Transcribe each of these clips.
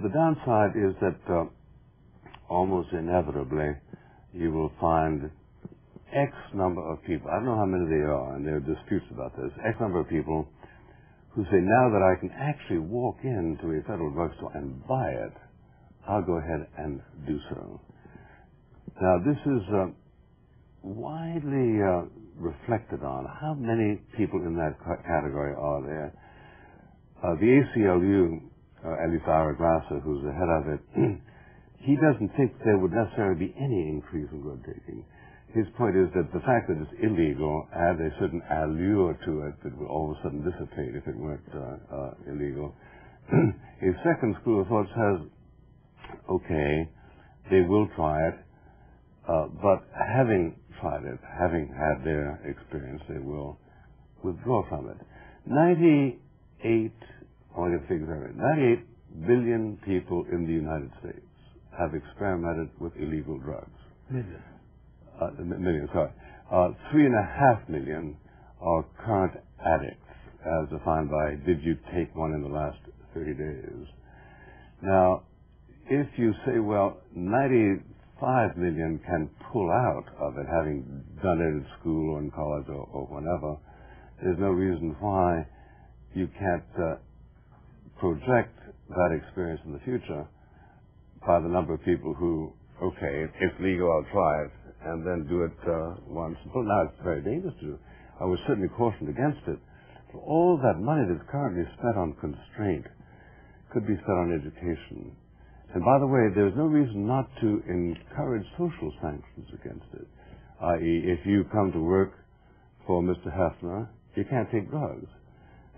The downside is that almost inevitably you will find X number of people, I don't know how many they are, and there are disputes about this, X number of people who say, now that I can actually walk into a federal drugstore and buy it, I'll go ahead and do so. Now, this is widely reflected on. How many people in that category are there? The ACLU, at least Ira Glasser, who's the head of it, he doesn't think there would necessarily be any increase in drug taking. His point is that the fact that it's illegal adds a certain allure to it that will all of a sudden dissipate if it weren't illegal. His second school of thought says, okay, they will try it, but having tried it, having had their experience, they will withdraw from it. 98 billion people in the United States have experimented with illegal drugs. Million, sorry. 3.5 million are current addicts, as defined by did you take one in the last 30 days. Now, if you say, well, 95 million can pull out of it, having done it in school or in college or whenever, there's no reason why you can't project that experience in the future by the number of people who, okay, it's legal, I'll try it, and then do it once. Well, now it's very dangerous to do. I would certainly caution against it. For all that money that's currently spent on constraint could be spent on education. And by the way, there's no reason not to encourage social sanctions against it. I.e., if you come to work for Mr. Hefner, you can't take drugs.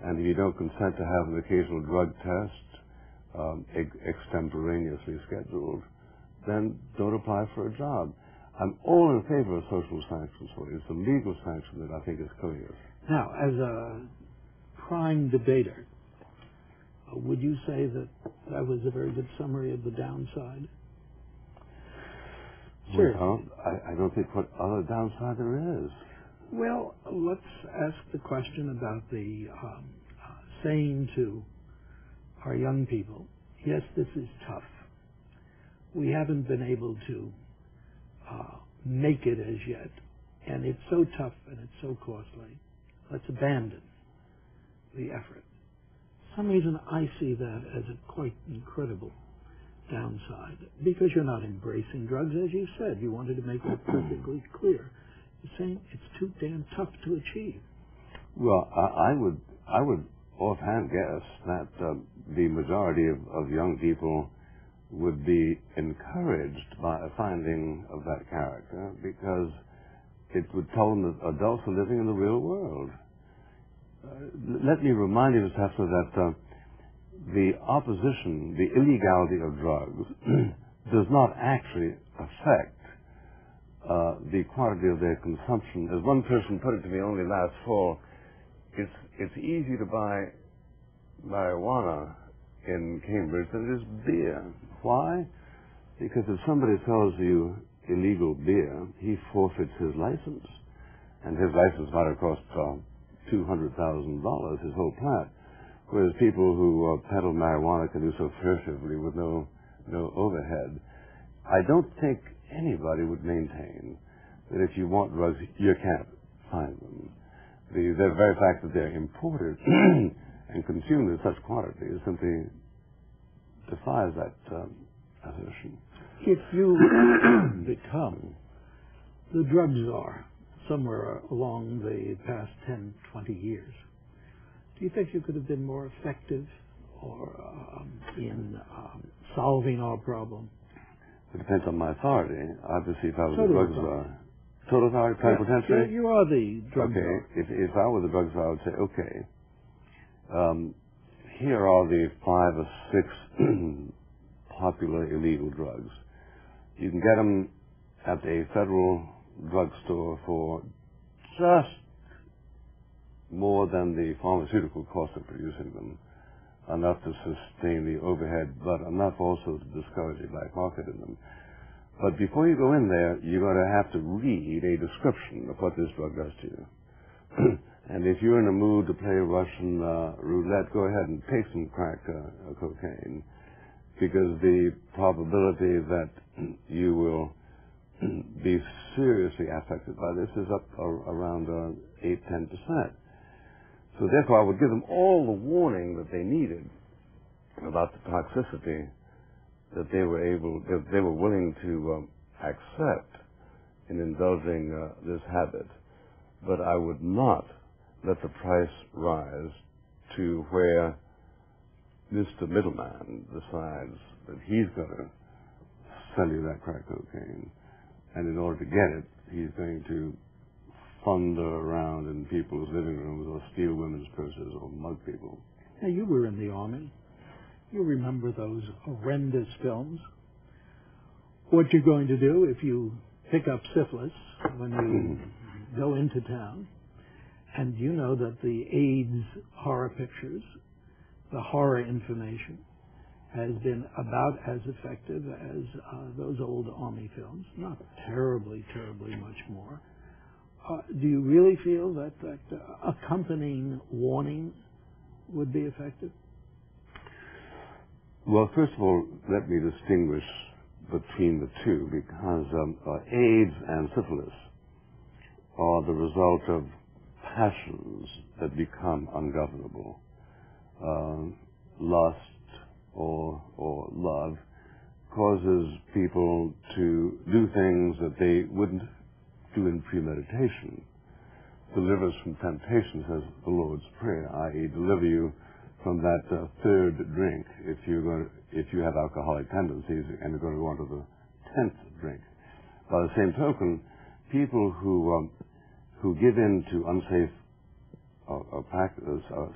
And if you don't consent to have an occasional drug test, extemporaneously scheduled, then don't apply for a job. I'm all in favor of social sanctions for it. It's the legal sanction that I think is killing us. Now, as a prime debater, would you say that that was a very good summary of the downside? Sure. Well, I don't think what other downside there is. Well, let's ask the question about the saying to our young people, yes, this is tough. We haven't been able to make it as yet, and it's so tough and it's so costly. Let's abandon the effort. For some reason, I see that as a quite incredible downside, because you're not embracing drugs, as you said. You wanted to make that perfectly clear. You're saying it's too damn tough to achieve. Well, I would offhand guess that the majority of young people would be encouraged by a finding of that character, because it would tell them that adults are living in the real world. Let me remind you, Mr. Hefner, that the opposition, the illegality of drugs, does not actually affect the quantity of their consumption. As one person put it to me only last fall, it's easy to buy marijuana in Cambridge than it is beer. Why? Because if somebody sells you illegal beer, he forfeits his license. And his license might have cost $200,000, his whole plant. Whereas people who peddle marijuana can do so furtively with no overhead. I don't think anybody would maintain that if you want drugs, you can't find them. The very fact that they're imported and consumed in such quantities simply defies that assertion. If you become the drug czar somewhere along the past 10, 20 years, do you think you could have been more effective in solving our problem? It depends on my authority. Obviously, if I was a drug czar. Total authority, plenipotentiary? You are the drug czar. Okay. If I was a drug czar, I would say, okay, here are the 5 or 6 popular illegal drugs. You can get them at a federal drugstore for just more than the pharmaceutical cost of producing them, enough to sustain the overhead, but enough also to discourage a black market in them. But before you go in there, you're going to have to read a description of what this drug does to you. And if you're in a mood to play Russian roulette, go ahead and take some crack cocaine. because the probability that you will be seriously affected by this is up around 8-10%. So therefore, I would give them all the warning that they needed about the toxicity that they were willing to accept in indulging this habit. But I would not let the price rise to where Mr. Middleman decides that he's going to sell you that crack cocaine, and in order to get it, he's going to thunder around in people's living rooms or steal women's purses or mug people. Now, you were in the Army. You remember those horrendous films. What you're going to do if you pick up syphilis when you go into town, and you know that the AIDS horror pictures, the horror information, has been about as effective as those old Army films, not terribly much more. Do you really feel that accompanying warning would be effective? Well, first of all, let me distinguish between the two, because AIDS and syphilis are the result of passions that become ungovernable. Lust or love causes people to do things that they wouldn't do in premeditation. Deliver us from temptation, says the Lord's Prayer, i.e. deliver you from that third drink if you have alcoholic tendencies and you're going to go on to the 10th drink. By the same token, people who give in to unsafe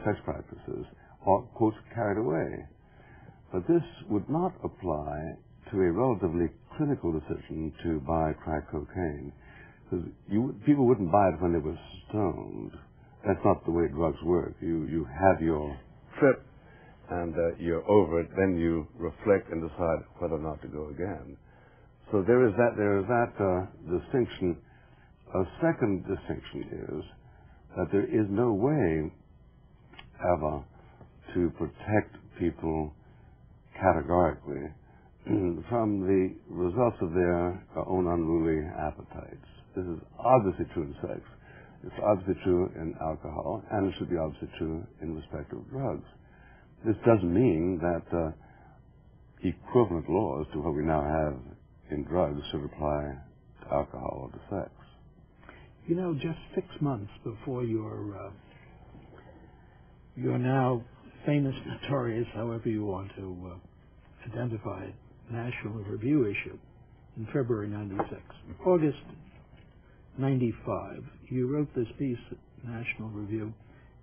sex practices are, quote, carried away. But this would not apply to a relatively clinical decision to buy crack cocaine. Because people wouldn't buy it when they were stoned. That's not the way drugs work. You have your trip and you're over it, then you reflect and decide whether or not to go again. So there is that distinction. A second distinction is that there is no way ever to protect people categorically from the results of their own unruly appetites. This is obviously true in sex. It's obviously true in alcohol, and it should be obviously true in respect of drugs. This doesn't mean that equivalent laws to what we now have in drugs should apply to alcohol or to sex. You know, just 6 months before your now famous, notorious, however you want to identify it, National Review issue in February '96, August '95, you wrote this piece at National Review,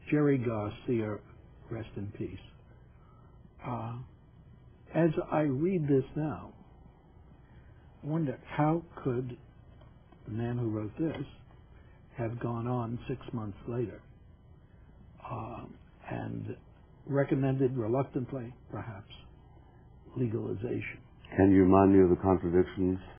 Jerry Garcia, rest in peace. As I read this now, I wonder how could the man who wrote this have gone on 6 months later and recommended reluctantly, perhaps, legalization. Can you remind me of the contradictions?